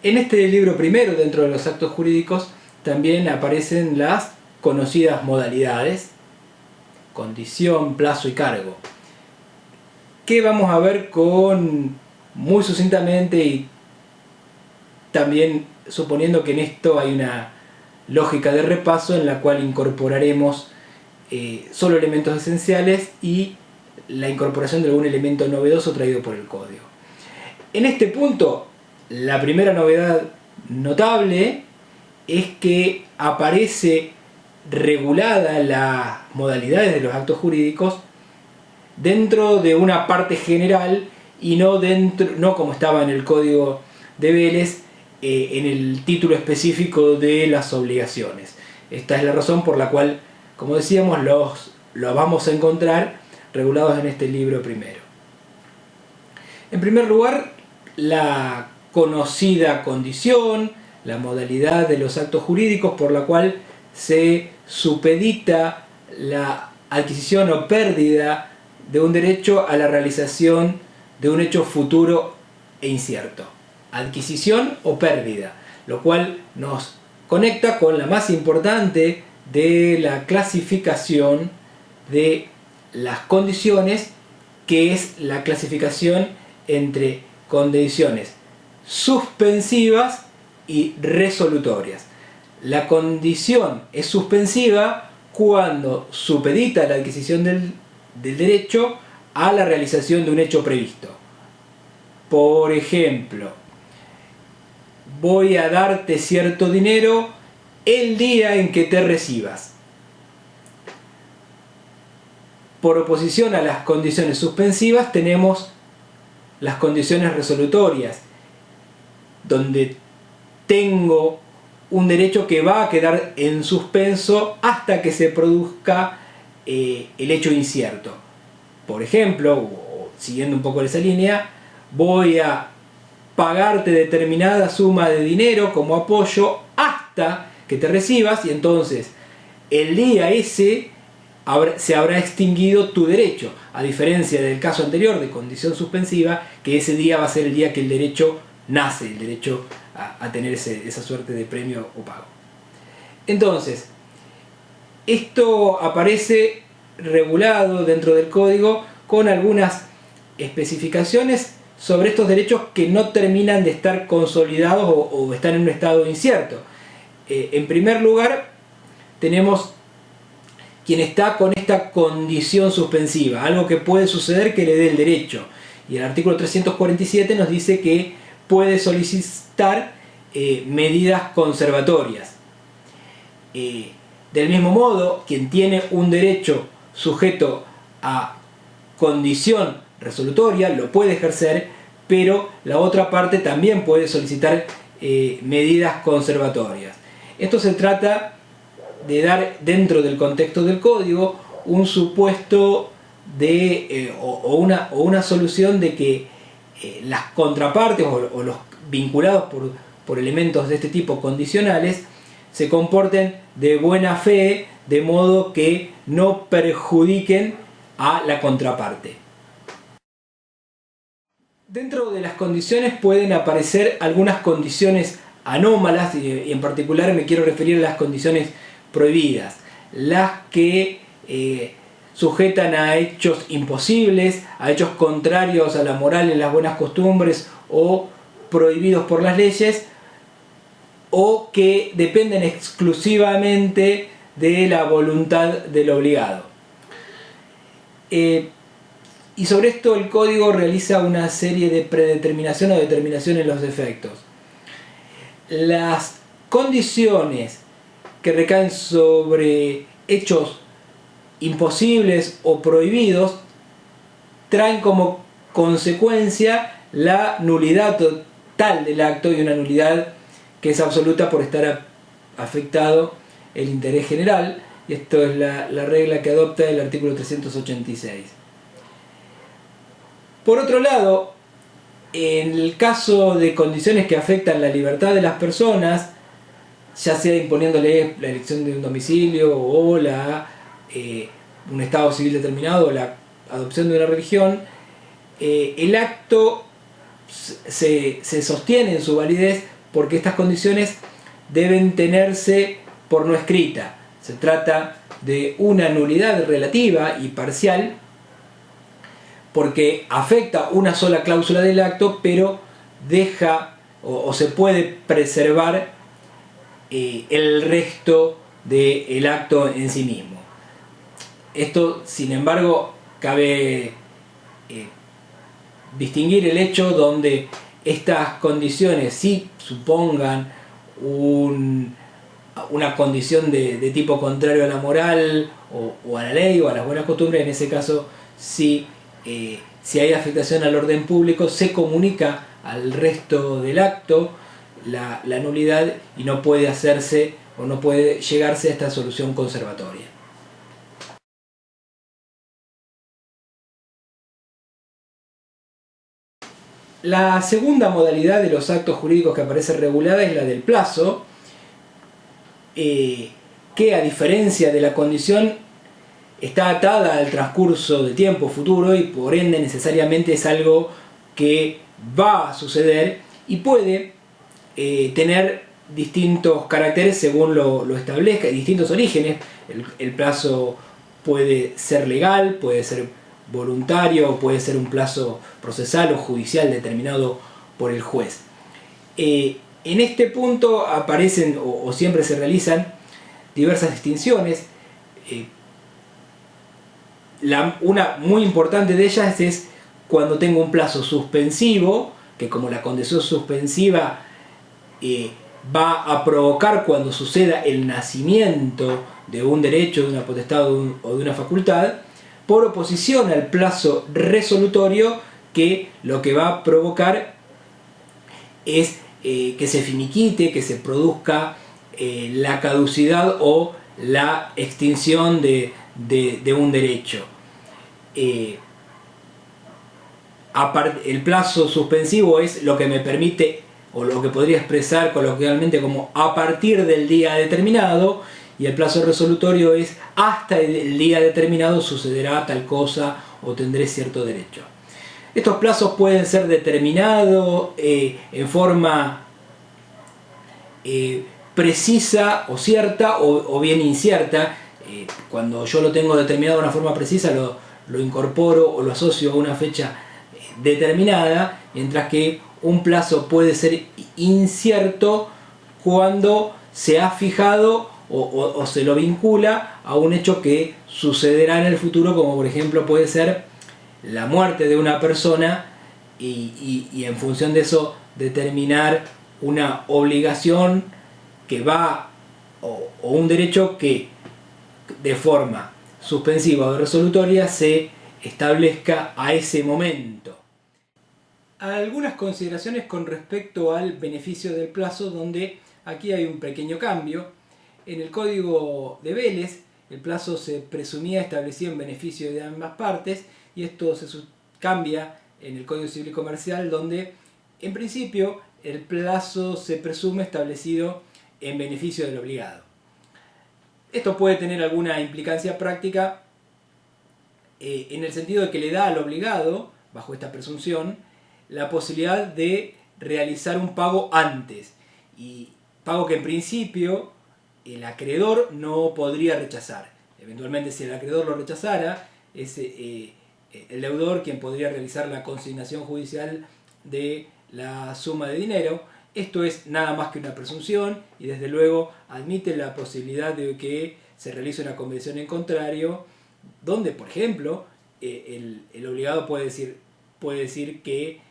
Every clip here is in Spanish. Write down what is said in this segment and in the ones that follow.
En este libro primero, dentro de los actos jurídicos, también aparecen las conocidas modalidades: condición, plazo y cargo, que vamos a ver muy sucintamente, y también suponiendo que en esto hay una lógica de repaso en la cual incorporaremos solo elementos esenciales y la incorporación de algún elemento novedoso traído por el código. En este punto, la primera novedad notable es que aparece regulada las modalidades de los actos jurídicos dentro de una parte general y no como estaba en el código de Vélez, en el título específico de las obligaciones. Esta es la razón por la cual, como decíamos, los vamos a encontrar regulados en este libro primero. En primer lugar, la conocida condición, la modalidad de los actos jurídicos por la cual se supedita la adquisición o pérdida de un derecho a la realización de un hecho futuro e incierto. Adquisición o pérdida, lo cual nos conecta con la más importante de la clasificación de las condiciones, que es la clasificación entre condiciones suspensivas y resolutorias. La condición es suspensiva cuando supedita la adquisición del derecho a la realización de un hecho previsto. Por ejemplo, voy a darte cierto dinero el día en que te recibas. Por oposición a las condiciones suspensivas tenemos las condiciones resolutorias, donde tengo un derecho que va a quedar en suspenso hasta que se produzca el hecho incierto. Por ejemplo, siguiendo un poco esa línea, voy a pagarte determinada suma de dinero como apoyo hasta que te recibas, y entonces el día ese se habrá extinguido tu derecho, a diferencia del caso anterior de condición suspensiva, que ese día va a ser el día que el derecho nace, el derecho a tener esa suerte de premio o pago. Entonces, esto aparece regulado dentro del código con algunas especificaciones sobre estos derechos que no terminan de estar consolidados o están en un estado incierto. En primer lugar, tenemos quien está con esta condición suspensiva, algo que puede suceder que le dé el derecho. Y el artículo 347 nos dice que puede solicitar medidas conservatorias. Del mismo modo, quien tiene un derecho sujeto a condición resolutoria lo puede ejercer, pero la otra parte también puede solicitar medidas conservatorias. Esto se trata de dar, dentro del contexto del código, un supuesto o una solución de que las contrapartes o los vinculados por elementos de este tipo condicionales se comporten de buena fe, de modo que no perjudiquen a la contraparte. Dentro de las condiciones pueden aparecer algunas condiciones anómalas, y en particular me quiero referir a las condiciones prohibidas, las que sujetan a hechos imposibles, a hechos contrarios a la moral y las buenas costumbres o prohibidos por las leyes, o que dependen exclusivamente de la voluntad del obligado. Y sobre esto el código realiza una serie de predeterminación o determinación en los defectos. Las condiciones que recaen sobre hechos imposibles o prohibidos traen como consecuencia la nulidad total del acto, y una nulidad que es absoluta por estar afectado el interés general, y esto es la regla que adopta el artículo 386. Por otro lado, en el caso de condiciones que afectan la libertad de las personas, ya sea imponiéndole la elección de un domicilio o un estado civil determinado o la adopción de una religión, el acto se sostiene en su validez porque estas condiciones deben tenerse por no escrita. Se trata de una nulidad relativa y parcial porque afecta una sola cláusula del acto, pero deja o se puede preservar el resto del acto en sí mismo. Esto, sin embargo, cabe distinguir el hecho donde estas condiciones sí supongan una condición de tipo contrario a la moral o a la ley o a las buenas costumbres. En ese caso, si hay afectación al orden público, se comunica al resto del acto la nulidad y no puede hacerse o no puede llegarse a esta solución conservatoria. La segunda modalidad de los actos jurídicos que aparece regulada es la del plazo, que a diferencia de la condición está atada al transcurso de tiempo futuro y por ende necesariamente es algo que va a suceder y puede tener distintos caracteres según lo establezca, distintos orígenes. El plazo puede ser legal, puede ser voluntario, puede ser un plazo procesal o judicial determinado por el juez. En este punto aparecen o siempre se realizan diversas distinciones. Una muy importante de ellas es cuando tengo un plazo suspensivo, que como la condición suspensiva va a provocar cuando suceda el nacimiento de un derecho, de una potestad o de una facultad, por oposición al plazo resolutorio, que lo que va a provocar es que se finiquite, que se produzca la caducidad o la extinción de un derecho. El plazo suspensivo es lo que me permite, o lo que podría expresar coloquialmente como a partir del día determinado, y el plazo resolutorio es hasta el día determinado sucederá tal cosa o tendré cierto derecho. Estos plazos pueden ser determinados en forma precisa o cierta o bien incierta. Cuando yo lo tengo determinado de una forma precisa lo incorporo o lo asocio a una fecha determinada, mientras que un plazo puede ser incierto cuando se ha fijado o se lo vincula a un hecho que sucederá en el futuro, como por ejemplo puede ser la muerte de una persona y en función de eso determinar una obligación que va o un derecho que de forma suspensiva o resolutoria se establezca a ese momento. Algunas consideraciones con respecto al beneficio del plazo, donde aquí hay un pequeño cambio. En el Código de Vélez el plazo se presumía establecido en beneficio de ambas partes, y esto se cambia en el Código Civil y Comercial, donde en principio el plazo se presume establecido en beneficio del obligado. Esto puede tener alguna implicancia práctica en el sentido de que le da al obligado, bajo esta presunción, la posibilidad de realizar un pago antes, y pago que en principio el acreedor no podría rechazar. Eventualmente, si el acreedor lo rechazara, es el deudor quien podría realizar la consignación judicial de la suma de dinero. Esto es nada más que una presunción y desde luego admite la posibilidad de que se realice una convención en contrario, donde por ejemplo el obligado puede decir que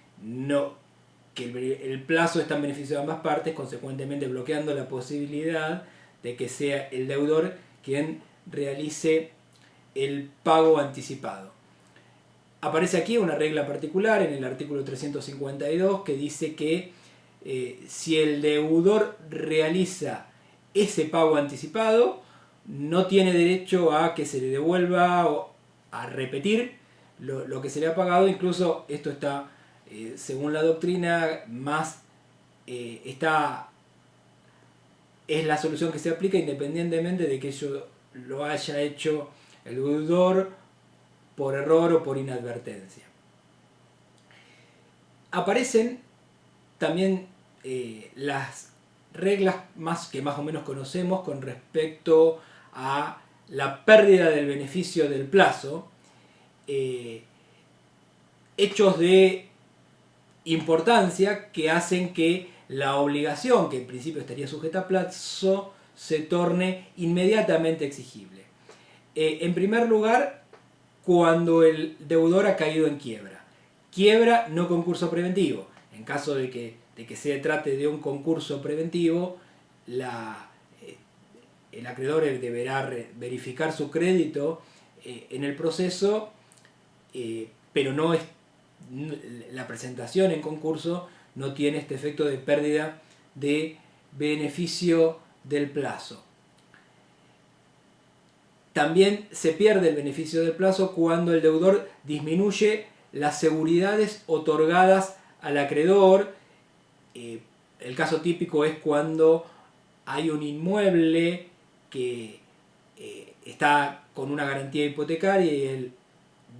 el plazo está en beneficio de ambas partes, consecuentemente bloqueando la posibilidad de que sea el deudor quien realice el pago anticipado. Aparece aquí una regla particular en el artículo 352 que dice que si el deudor realiza ese pago anticipado, no tiene derecho a que se le devuelva o a repetir lo que se le ha pagado. Incluso esto está, según la doctrina, es la solución que se aplica independientemente de que ello lo haya hecho el deudor por error o por inadvertencia. Aparecen también las reglas que más o menos conocemos con respecto a la pérdida del beneficio del plazo, hechos de importancia que hacen que la obligación, que en principio estaría sujeta a plazo, se torne inmediatamente exigible. En primer lugar, cuando el deudor ha caído en quiebra. Quiebra, no concurso preventivo. En caso de que se trate de un concurso preventivo, el acreedor deberá verificar su crédito en el proceso, pero la presentación en concurso no tiene este efecto de pérdida de beneficio del plazo. También se pierde el beneficio del plazo cuando el deudor disminuye las seguridades otorgadas al acreedor. El caso típico es cuando hay un inmueble que está con una garantía hipotecaria y el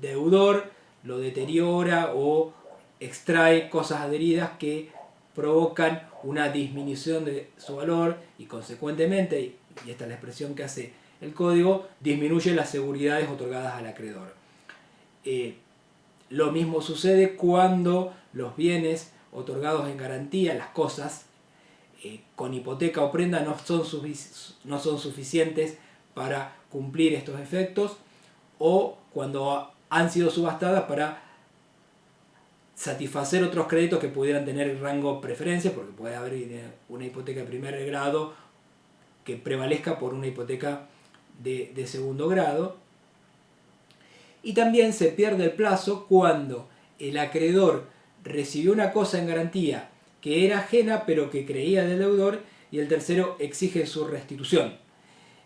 deudor lo deteriora o extrae cosas adheridas que provocan una disminución de su valor y consecuentemente, y esta es la expresión que hace el código, disminuye las seguridades otorgadas al acreedor. Lo mismo sucede cuando los bienes otorgados en garantía, las cosas, con hipoteca o prenda no son suficientes para cumplir estos efectos, o cuando han sido subastadas para satisfacer otros créditos que pudieran tener rango preferencia, porque puede haber una hipoteca de primer grado que prevalezca por una hipoteca de segundo grado. Y también se pierde el plazo cuando el acreedor recibió una cosa en garantía que era ajena pero que creía del deudor y el tercero exige su restitución.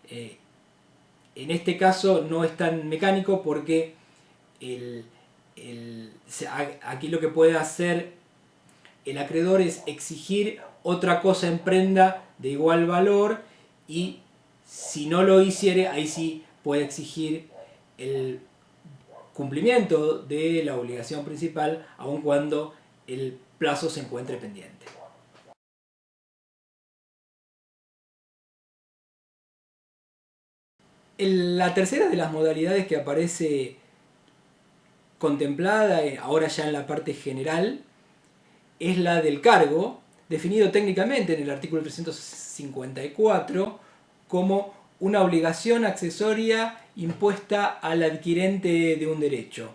En este caso no es tan mecánico porque aquí lo que puede hacer el acreedor es exigir otra cosa en prenda de igual valor, y si no lo hiciere, ahí sí puede exigir el cumplimiento de la obligación principal, aun cuando el plazo se encuentre pendiente. La tercera de las modalidades que aparece contemplada ahora ya en la parte general es la del cargo, definido técnicamente en el artículo 354 como una obligación accesoria impuesta al adquirente de un derecho.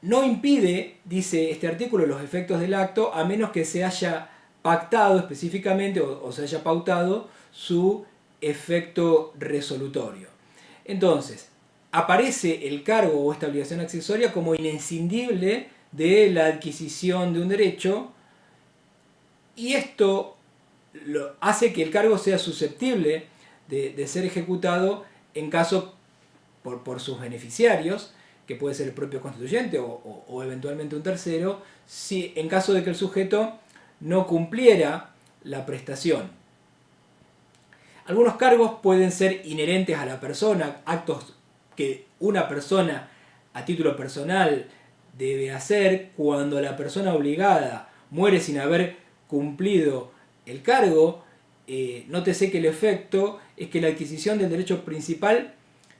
No impide, dice este artículo, los efectos del acto a menos que se haya pactado específicamente o se haya pautado su efecto resolutorio. Entonces, aparece el cargo o esta obligación accesoria como inescindible de la adquisición de un derecho, y esto hace que el cargo sea susceptible de ser ejecutado en caso por sus beneficiarios, que puede ser el propio constituyente o eventualmente un tercero, si en caso de que el sujeto no cumpliera la prestación. Algunos cargos pueden ser inherentes a la persona, actos que una persona a título personal debe hacer. Cuando la persona obligada muere sin haber cumplido el cargo, nótese que el efecto es que la adquisición del derecho principal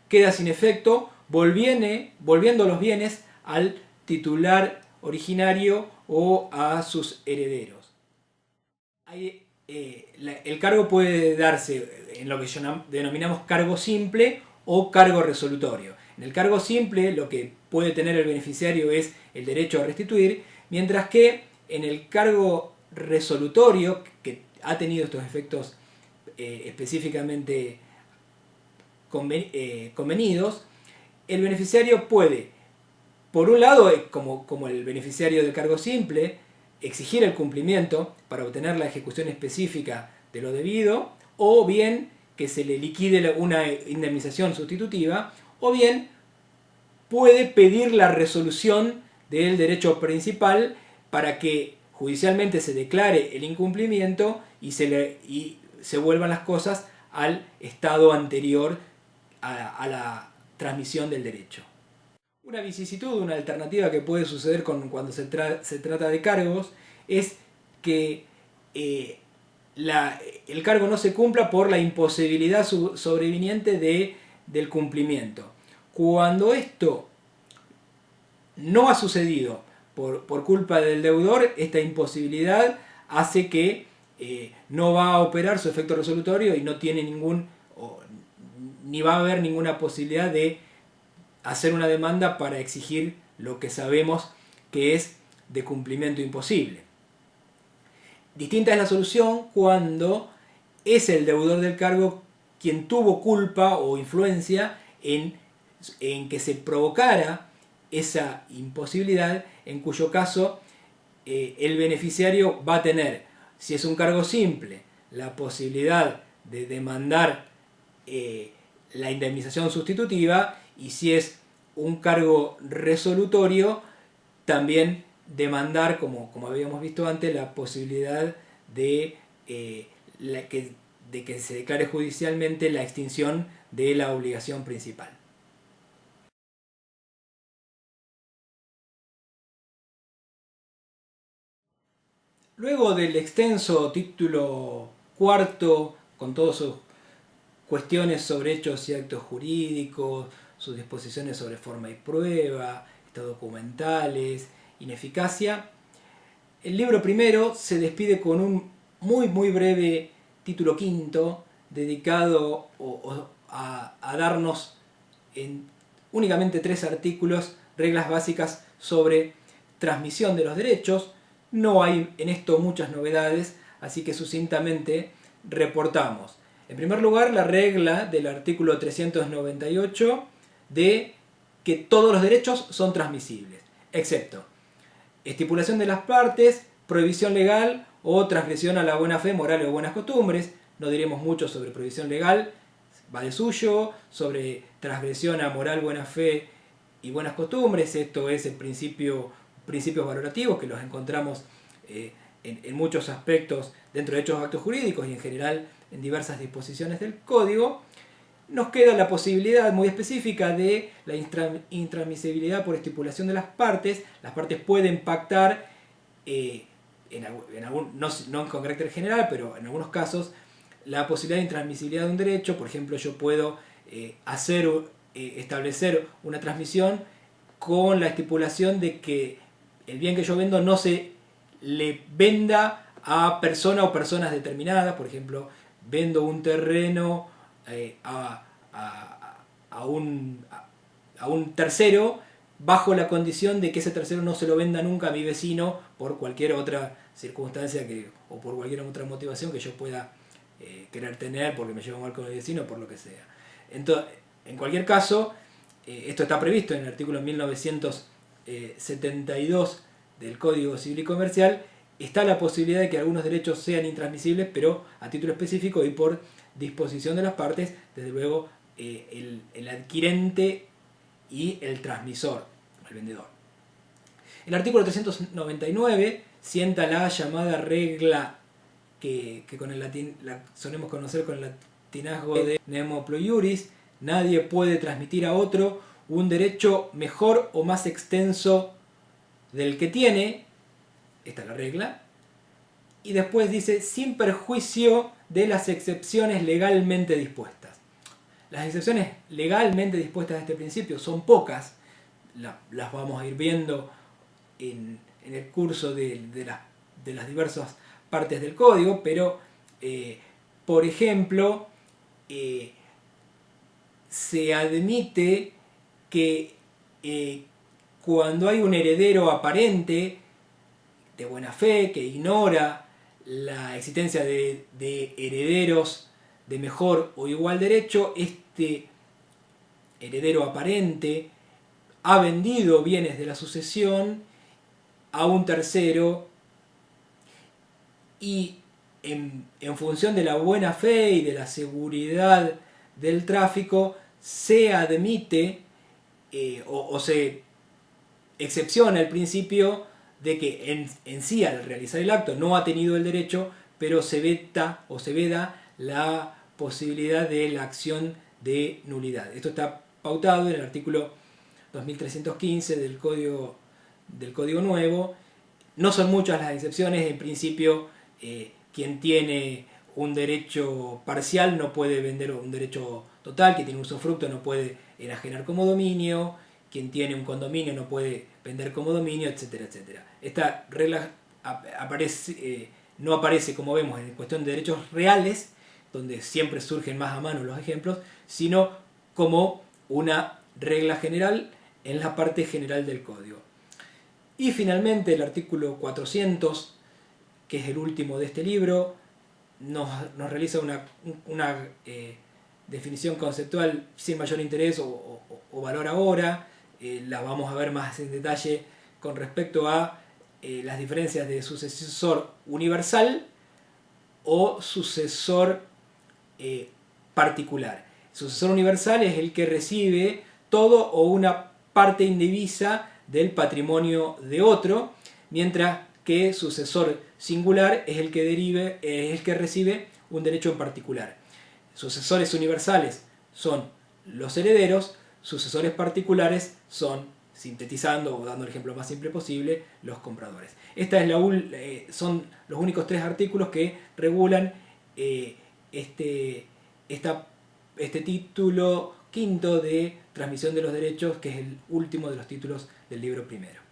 queda sin efecto, volviendo los bienes al titular originario o a sus herederos. El cargo puede darse en lo que denominamos cargo simple o cargo resolutorio. En el cargo simple lo que puede tener el beneficiario es el derecho a restituir, mientras que en el cargo resolutorio, que ha tenido estos efectos específicamente convenidos, el beneficiario puede, por un lado, como el beneficiario del cargo simple, exigir el cumplimiento para obtener la ejecución específica de lo debido, o bien que se le liquide una indemnización sustitutiva, o bien puede pedir la resolución del derecho principal para que judicialmente se declare el incumplimiento y se vuelvan las cosas al estado anterior a la transmisión del derecho. Una vicisitud, una alternativa que puede suceder cuando se trata de cargos es que el cargo no se cumpla por la imposibilidad sobreviniente del cumplimiento. Cuando esto no ha sucedido por culpa del deudor, esta imposibilidad hace que no va a operar su efecto resolutorio y no tiene ni va a haber ninguna posibilidad de hacer una demanda para exigir lo que sabemos que es de cumplimiento imposible. Distinta es la solución cuando es el deudor del cargo quien tuvo culpa o influencia en que se provocara esa imposibilidad, en cuyo caso el beneficiario va a tener, si es un cargo simple, la posibilidad de demandar la indemnización sustitutiva, y si es un cargo resolutorio, también demandar, como habíamos visto antes, la posibilidad de que se declare judicialmente la extinción de la obligación principal. Luego del extenso título cuarto, con todas sus cuestiones sobre hechos y actos jurídicos, sus disposiciones sobre forma y prueba, estados documentales, ineficacia, el libro primero se despide con un muy breve título quinto dedicado a darnos en únicamente 3 artículos reglas básicas sobre transmisión de los derechos. No hay en esto muchas novedades, así que sucintamente reportamos. En primer lugar, la regla del artículo 398 de que todos los derechos son transmisibles, excepto estipulación de las partes, prohibición legal o transgresión a la buena fe, moral o buenas costumbres. No diremos mucho sobre prohibición legal, va de suyo. Sobre transgresión a moral, buena fe y buenas costumbres, esto es el principios valorativos que los encontramos en muchos aspectos dentro de hechos actos jurídicos y en general en diversas disposiciones del Código. Nos queda la posibilidad muy específica de la intransmisibilidad por estipulación de las partes. Las partes pueden pactar, no con carácter general, pero en algunos casos, la posibilidad de intransmisibilidad de un derecho. Por ejemplo, yo puedo establecer una transmisión con la estipulación de que el bien que yo vendo no se le venda a persona o personas determinadas. Por ejemplo, vendo un terreno a un tercero bajo la condición de que ese tercero no se lo venda nunca a mi vecino por cualquier otra circunstancia o por cualquier otra motivación que yo pueda querer tener, porque me llevo mal con el vecino, por lo que sea. Entonces, en cualquier caso, esto está previsto en el artículo 1972 del Código Civil y Comercial. Está la posibilidad de que algunos derechos sean intransmisibles, pero a título específico y por disposición de las partes, desde luego el adquirente y el transmisor, el vendedor. El artículo 399 sienta la llamada regla que con el latín la solemos conocer con el latinazgo de nemo pro iuris: nadie puede transmitir a otro un derecho mejor o más extenso del que tiene. Esta es la regla. Y después dice, sin perjuicio de las excepciones legalmente dispuestas. Las excepciones legalmente dispuestas de este principio son pocas. Las vamos a ir viendo en el curso de las diversas partes del código, pero por ejemplo, se admite que cuando hay un heredero aparente de buena fe que ignora la existencia de herederos de mejor o igual derecho, este heredero aparente ha vendido bienes de la sucesión a un tercero y en función de la buena fe y de la seguridad del tráfico se admite o se excepciona el principio de que en sí al realizar el acto no ha tenido el derecho, pero se veta o se veda la posibilidad de la acción de nulidad. Esto está pautado en el artículo 2315 del Código Nuevo. No son muchas las excepciones. En principio, quien tiene un derecho parcial no puede vender un derecho total, quien tiene usufructo no puede enajenar como dominio, quien tiene un condominio no puede vender como dominio, etcétera, etcétera. Esta regla no aparece, como vemos, en cuestión de derechos reales, donde siempre surgen más a mano los ejemplos, sino como una regla general en la parte general del código. Y finalmente el artículo 400, que es el último de este libro, nos realiza una definición conceptual sin mayor interés o valor ahora. La vamos a ver más en detalle con respecto a las diferencias de sucesor universal o sucesor particular. El sucesor universal es el que recibe todo o una parte indivisa del patrimonio de otro, mientras que sucesor singular es el que recibe un derecho en particular. Sucesores universales son los herederos, sucesores particulares son, sintetizando o dando el ejemplo más simple posible, los compradores. Son los únicos 3 artículos que regulan este título quinto de transmisión de los derechos, que es el último de los títulos del libro primero.